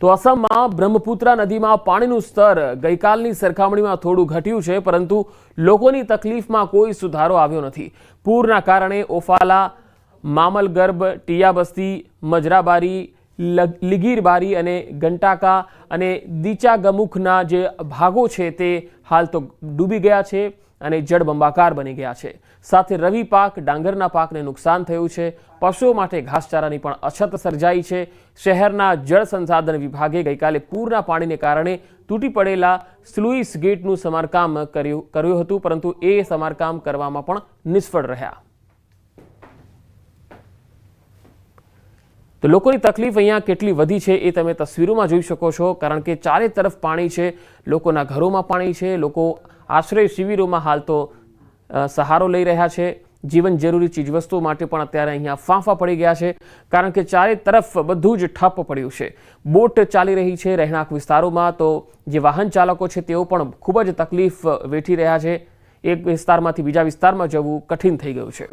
તો અસમમાં બ્રહ્મપુત્રા નદીમાં પાણીનું સ્તર ગઈકાલની સરખામણીમાં થોડું ઘટ્યું છે, પરંતુ લોકોની તકલીફમાં કોઈ સુધારો આવ્યો નથી। પૂરના કારણે ઓફાલા, મામલગર્ભ, ટિયાબસ્તી, મજરાબારી, લીગીરબારી અને ગંટાકા અને દીચાગમુખના જે ભાગો છે તે હાલ તો ડૂબી ગયા છે અને જળબંબાકાર બની ગયા છે। સાથે રવિ પાક, ડાંગરના પાકને નુકસાન થયું છે। પશુઓ માટે ઘાસચારાની પણ અછત સર્જાઈ છે। શહેરના જળ સંસાધન વિભાગે ગઈકાલે પૂરના પાણીને કારણે તૂટી પડેલા સ્લુઇસ ગેટનું સમારકામ કર્યું હતું, પરંતુ એ સમારકામ કરવામાં પણ નિષ્ફળ રહ્યા। તો લોકોની તકલીફ અહીંયા કેટલી વધી છે એ તમે તસવીરોમાં જોઈ શકો છો, કારણ કે ચારે તરફ પાણી છે, લોકોના ઘરોમાં પાણી છે, લોકો આશ્રય શિબિરોમાં હાલ તો સહારો લઈ રહ્યા છે। જીવન જરૂરી ચીજવસ્તુઓ માટે પણ અત્યારે અહીંયા ફાંફા પડી ગયા છે, કારણ કે ચારે તરફ બધું જ ઠપ પડ્યું છે। બોટ ચાલી રહી છે રહેણાંક વિસ્તારોમાં, તો જે વાહન ચાલકો છે તેઓ પણ ખૂબ જ તકલીફ વેઠી રહ્યા છે। એક વિસ્તારમાંથી બીજા વિસ્તારમાં જવું કઠિન થઈ ગયું છે।